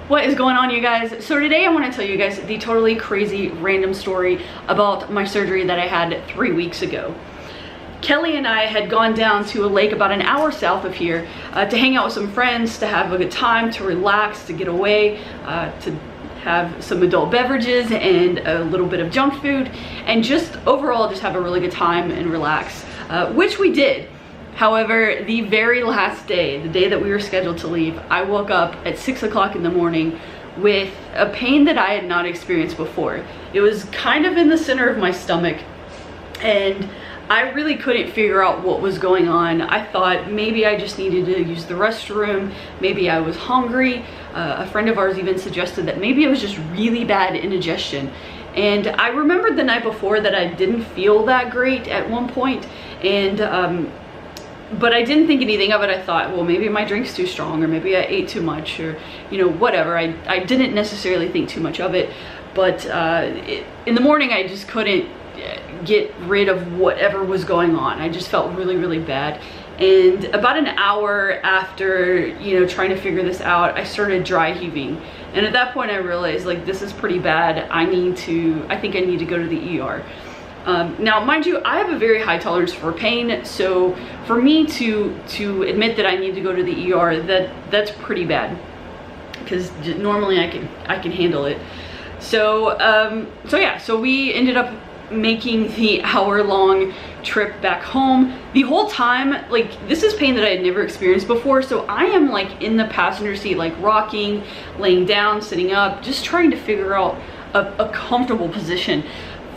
What is going on, you guys? So today I want to tell you guys the totally crazy random story about my surgery that I had 3 weeks ago. Kelly and I had gone down to a lake about an hour south of here to hang out with some friends, to have a good time, to relax, to get away, to have some adult beverages and a little bit of junk food, and just overall just have a really good time and relax, which we did. However, the very last day, the day that we were scheduled to leave, I woke up at 6 o'clock in the morning with a pain that I had not experienced before. It was kind of in the center of my stomach, and I really couldn't figure out what was going on. I thought maybe I just needed to use the restroom, maybe I was hungry. A friend of ours even suggested that maybe it was just really bad indigestion. And I remembered the night before that I didn't feel that great at one point, and but I didn't think anything of it. I thought, well, maybe my drink's too strong, or maybe I ate too much, or, you know, whatever. I didn't necessarily think too much of it, but in the morning I just couldn't get rid of whatever was going on. I just felt really, really bad. And about an hour after, you know, trying to figure this out, I started dry heaving. And at that point I realized, like, this is pretty bad. I think I need to go to the ER. Now, mind you, I have a very high tolerance for pain, so for me to admit that I need to go to the ER, that's pretty bad, because normally I can handle it. So so we ended up making the hour-long trip back home. The whole time, like, this is pain that I had never experienced before, so I am like in the passenger seat, like rocking, laying down, sitting up, just trying to figure out a comfortable position.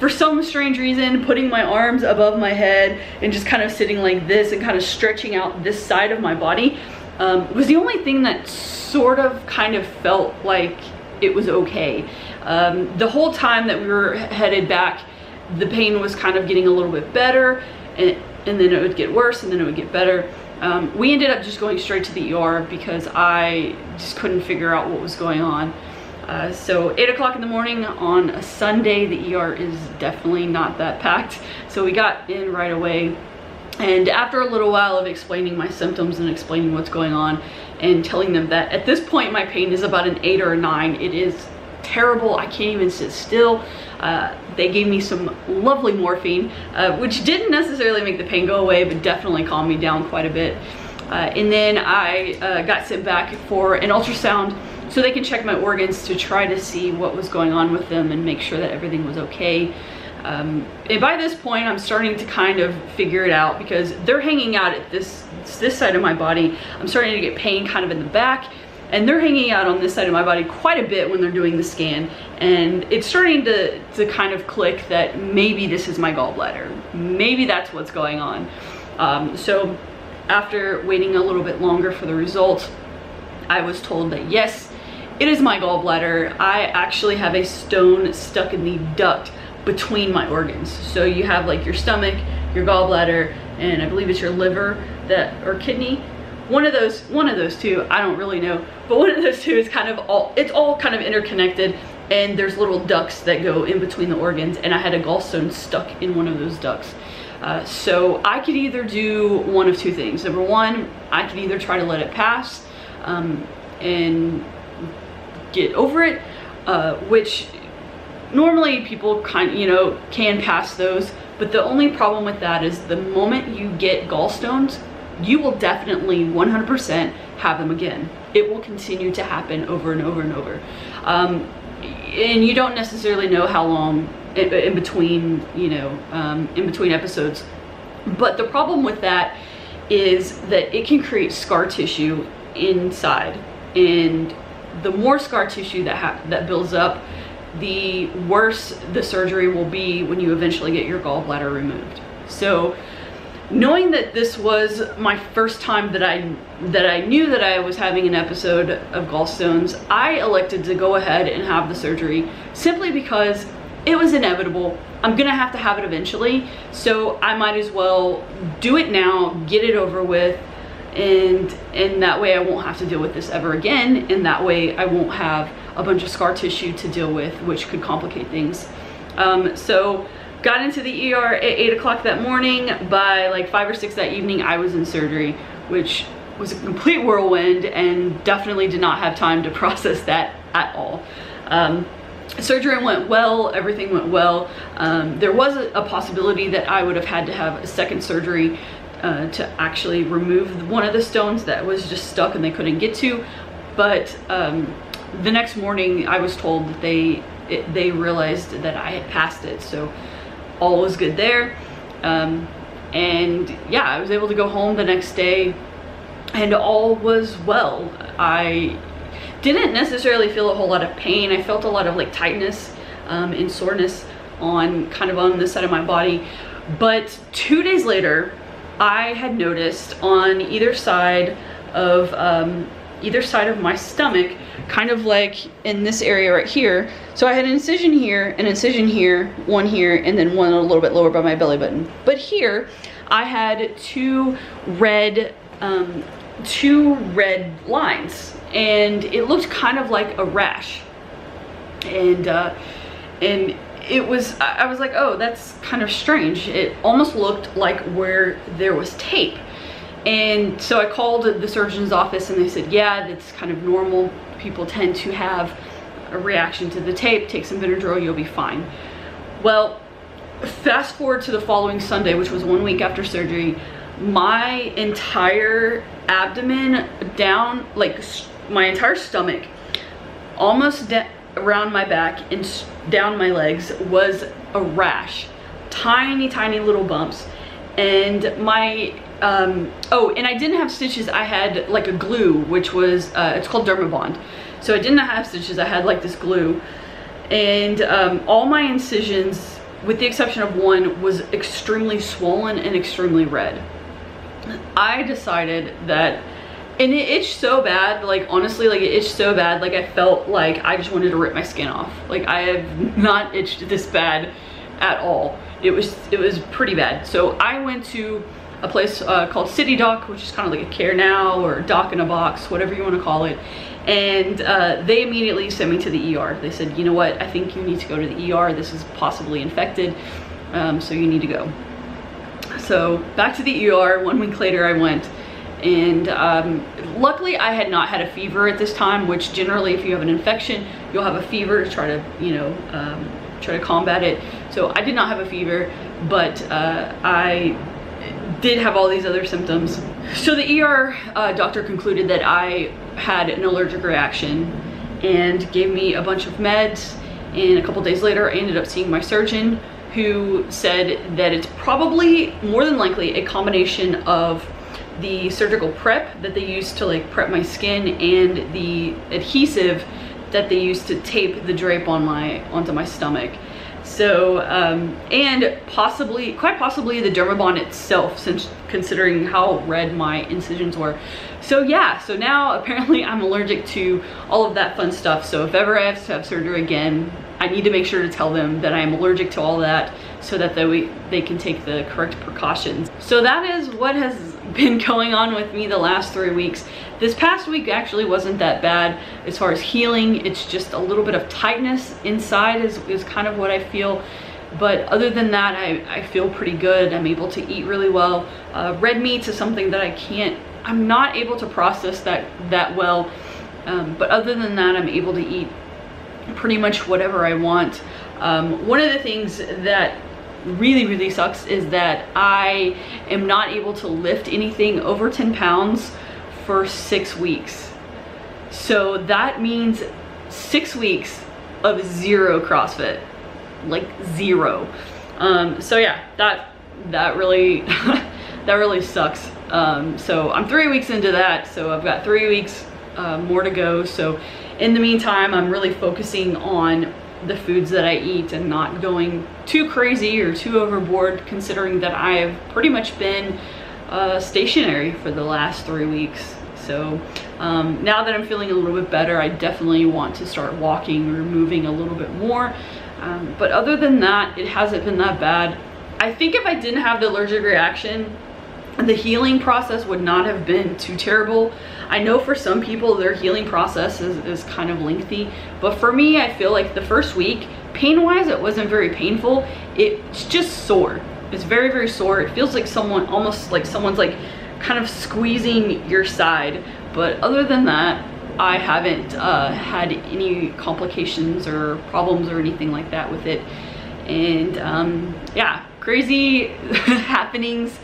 For some strange reason, putting my arms above my head and just kind of sitting like this and kind of stretching out this side of my body was the only thing that sort of kind of felt like it was okay. The whole time that we were headed back, the pain was kind of getting a little bit better, and then it would get worse, and then it would get better. We ended up just going straight to the ER because I just couldn't figure out what was going on. So 8 o'clock in the morning on a Sunday, the ER is definitely not that packed. So we got in right away. And after a little while of explaining my symptoms and explaining what's going on and telling them that at this point my pain is about an 8 or a 9, it is terrible. I can't even sit still. They gave me some lovely morphine, which didn't necessarily make the pain go away, but definitely calmed me down quite a bit. And then I got sent back for an ultrasound so they can check my organs to try to see what was going on with them and make sure that everything was okay. And by this point, I'm starting to kind of figure it out, because they're hanging out at this side of my body. I'm starting to get pain kind of in the back, and they're hanging out on this side of my body quite a bit when they're doing the scan. And it's starting to kind of click that maybe this is my gallbladder. Maybe that's what's going on. So after waiting a little bit longer for the results, I was told that yes, it is my gallbladder. I actually have a stone stuck in the duct between my organs. So you have like your stomach, your gallbladder, and I believe it's your liver or kidney. One of those two, I don't really know, but one of those two is kind of all kind of interconnected, and there's little ducts that go in between the organs, and I had a gallstone stuck in one of those ducts. So I could either do one of two things. Number one, I could either try to let it pass and get over it, which normally people can pass those, but the only problem with that is the moment you get gallstones, you will definitely 100% have them again. It will continue to happen over and over and over, and you don't necessarily know how long in between, in between episodes. But the problem with that is that it can create scar tissue inside, and the more scar tissue that builds up, the worse the surgery will be when you eventually get your gallbladder removed. So knowing that this was my first time that I knew that I was having an episode of gallstones, I elected to go ahead and have the surgery, simply because it was inevitable. I'm gonna have to have it eventually, so I might as well do it now, get it over with, and that way I won't have to deal with this ever again, and that way I won't have a bunch of scar tissue to deal with, which could complicate things. So got into the ER at 8 o'clock that morning. By like 5 or 6 that evening, I was in surgery, which was a complete whirlwind and definitely did not have time to process that at all. Surgery went well, everything went well. There was a possibility that I would have had to have a second surgery to actually remove one of the stones that was just stuck and they couldn't get to. But the next morning I was told that they realized that I had passed it, so all was good there. And yeah, I was able to go home the next day and all was well. I didn't necessarily feel a whole lot of pain. I felt a lot of like tightness and soreness on this side of my body. But 2 days later, I had noticed on either side of my stomach, kind of like in this area right here. So I had an incision here, one here, and then one a little bit lower by my belly button. But here, I had two red lines, and it looked kind of like a rash. And it was, I was like, oh, that's kind of strange. It almost looked like where there was tape. And so I called the surgeon's office and they said, yeah, that's kind of normal. People tend to have a reaction to the tape. Take some Benadryl, you'll be fine. Well, fast forward to the following Sunday, which was 1 week after surgery, my entire abdomen down, like my entire stomach, almost around my back and down my legs was a rash. Tiny, tiny little bumps. And my, oh, and I didn't have stitches. I had like a glue, which was, it's called Dermabond. So I didn't have stitches. I had like this glue. And all my incisions, with the exception of one, was extremely swollen and extremely red. I decided that, and it itched so bad, like honestly, like it itched so bad, like I felt like I just wanted to rip my skin off. Like I have not itched this bad at all. It was pretty bad. So I went to a place called City Doc, which is kind of like a Care Now or Doc in a Box, whatever you want to call it. And they immediately sent me to the ER. They said, you know what, I think you need to go to the ER. This is possibly infected, so you need to go. So back to the ER, 1 week later I went. And luckily I had not had a fever at this time, which generally if you have an infection, you'll have a fever to try to, you know, try to combat it. So I did not have a fever, but I did have all these other symptoms. So the ER doctor concluded that I had an allergic reaction and gave me a bunch of meds. And a couple days later, I ended up seeing my surgeon, who said that it's probably, more than likely, a combination of the surgical prep that they used to like prep my skin and the adhesive that they used to tape the drape on onto my stomach. So and possibly, quite possibly, the Dermabond itself, since considering how red my incisions were. So yeah, so now apparently I'm allergic to all of that fun stuff. So if ever I have to have surgery again, I need to make sure to tell them that I am allergic to all that, so that they can take the correct precautions. So that is what has been going on with me the last 3 weeks. This past week actually wasn't that bad as far as healing. It's just a little bit of tightness inside is kind of what I feel. But other than that, I feel pretty good. I'm able to eat really well. Red meats is something that I'm not able to process that well. But other than that, I'm able to eat pretty much whatever I want. One of the things that really sucks is that I am not able to lift anything over 10 pounds for 6 weeks. So that means 6 weeks of zero CrossFit, like zero. So yeah, that really that really sucks. So I'm 3 weeks into that, so I've got 3 weeks more to go. So in the meantime, I'm really focusing on the foods that I eat and not going too crazy or too overboard, considering that I have pretty much been stationary for the last 3 weeks. So now that I'm feeling a little bit better, I definitely want to start walking or moving a little bit more. But other than that, it hasn't been that bad. I think if I didn't have the allergic reaction, the healing process would not have been too terrible. I know for some people their healing process is kind of lengthy, but for me, I feel like the first week, pain-wise, it wasn't very painful. It's just sore. It's very sore. It feels like almost like someone's like kind of squeezing your side. But other than that, I haven't had any complications or problems or anything like that with it. And yeah, crazy happenings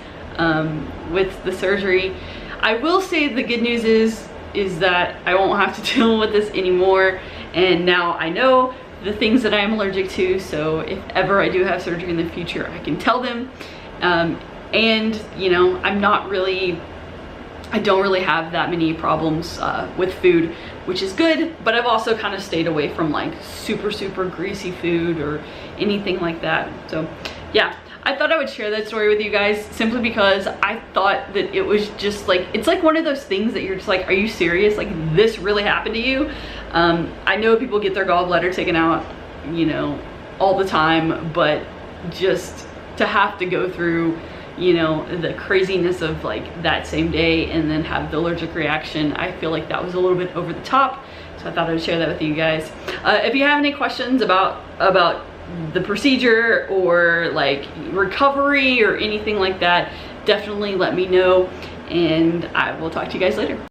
with the surgery. I will say the good news is that I won't have to deal with this anymore, and now I know the things that I am allergic to, so if ever I do have surgery in the future, I can tell them. And you know, I don't really have that many problems with food, which is good, but I've also kind of stayed away from like super greasy food or anything like that. So yeah, I thought I would share that story with you guys simply because I thought that it was just like, it's like one of those things that you're just like, are you serious? Like, this really happened to you? I know people get their gallbladder taken out, you know, all the time, but just to have to go through, you know, the craziness of like that same day and then have the allergic reaction, I feel like that was a little bit over the top. So I thought I would share that with you guys. If you have any questions about the procedure or like recovery or anything like that, definitely let me know, and I will talk to you guys later.